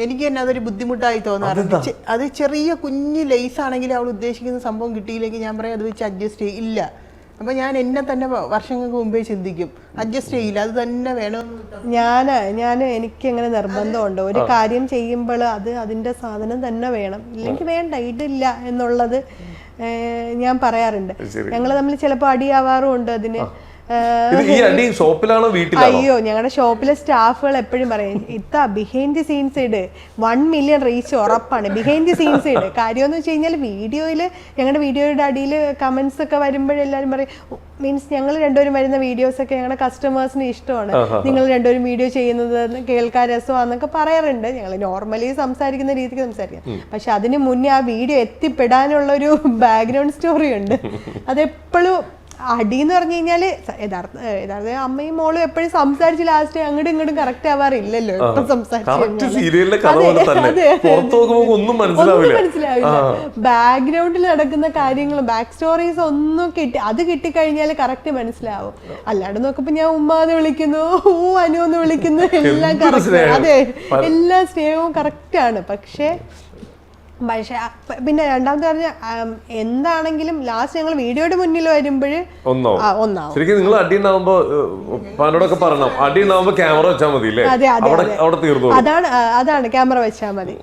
എനിക്ക് തന്നെ അതൊരു ബുദ്ധിമുട്ടായി തോന്നാറുണ്ട്. അത് ചെറിയ കുഞ്ഞ് ലേസ് ആണെങ്കിൽ അവൾ ഉദ്ദേശിക്കുന്ന സംഭവം കിട്ടിയില്ലെങ്കിൽ ഞാൻ പറയാം അത് വെച്ച് അഡ്ജസ്റ്റ് ചെയ്യില്ല. അപ്പൊ ഞാൻ എന്നെ തന്നെ വർഷങ്ങൾക്ക് മുമ്പേ ചിന്തിക്കും, അഡ്ജസ്റ്റ് ചെയ്യില്ല, അത് തന്നെ വേണം. ഞാൻ എനിക്ക് എങ്ങനെ നിർബന്ധമുണ്ട്, ഒരു കാര്യം ചെയ്യുമ്പോൾ അതിന്റെ സാധനം തന്നെ വേണം, ഇല്ലെങ്കിൽ വേണ്ട, ഇടില്ല എന്നുള്ളത് ഞാൻ പറയാറുണ്ട്. ഞങ്ങൾ തമ്മിൽ ചിലപ്പോൾ അടിയാവാറുമുണ്ട് അതിന്. അയ്യോ, ഞങ്ങളുടെ ഷോപ്പിലെ സ്റ്റാഫുകൾ എപ്പോഴും പറയും, ഇത്ത behind the scenes it, 1 million reach ഉറപ്പാണ്, ബിഹൈൻഡ് ദി സീൻസ് ഇട്. കാര്യം എന്ന് വെച്ച് കഴിഞ്ഞാൽ വീഡിയോയിൽ, ഞങ്ങളുടെ വീഡിയോയുടെ അടിയിൽ കമന്റ്സ് ഒക്കെ വരുമ്പോഴെല്ലാവരും പറയും, മീൻസ് ഞങ്ങൾ രണ്ടുപേരും വരുന്ന വീഡിയോസ് ഒക്കെ ഞങ്ങളുടെ കസ്റ്റമേഴ്സിന് ഇഷ്ടമാണ്, നിങ്ങൾ രണ്ടുപേരും വീഡിയോ ചെയ്യുന്നത് കേൾക്കാൻ രസമാണെന്നൊക്കെ പറയാറുണ്ട്. ഞങ്ങൾ നോർമലി സംസാരിക്കുന്ന രീതിക്ക് സംസാരിക്കാം. പക്ഷെ അതിന് മുന്നേ ആ വീഡിയോ എത്തിപ്പെടാനുള്ള ഒരു ബാക്ക്ഗ്രൗണ്ട് സ്റ്റോറി ഉണ്ട്. അതെപ്പോഴും അടി എന്ന് പറഞ്ഞു കഴിഞ്ഞാല് യഥാർത്ഥ അമ്മയും മോളും എപ്പോഴും സംസാരിച്ച് ലാസ്റ്റ് അങ്ങോട്ടും ഇങ്ങോട്ടും കറക്റ്റ് ആവാറില്ലല്ലോ. ഇപ്പൊ ഒന്നും മനസ്സിലാവില്ല. ബാക്ക്ഗ്രൗണ്ടിൽ നടക്കുന്ന കാര്യങ്ങളും ബാക്ക് സ്റ്റോറീസ് ഒന്നും അത് കിട്ടിക്കഴിഞ്ഞാല് കറക്റ്റ് മനസ്സിലാവും. അല്ലാണ്ട് നോക്കുമ്പോ ഞാൻ ഉമ്മാന്ന് വിളിക്കുന്നു, അനു എന്ന് വിളിക്കുന്നു, എല്ലാം കറക്റ്റ്. അതെ, എല്ലാ സ്നേഹവും കറക്റ്റ് ആണ്. പക്ഷെ പിന്നെ രണ്ടാമത്തെ പറഞ്ഞ എന്താണെങ്കിലും ലാസ്റ്റ് ഞങ്ങൾ വീഡിയോയുടെ മുന്നിൽ വരുമ്പോഴ് ഒന്നാവും. ശരിക്കും നിങ്ങൾ അടി ഉണ്ടാവുമ്പോ ക്യാമറ വെച്ചാൽ മതി. അതാണ് ക്യാമറ വെച്ചാൽ മതി.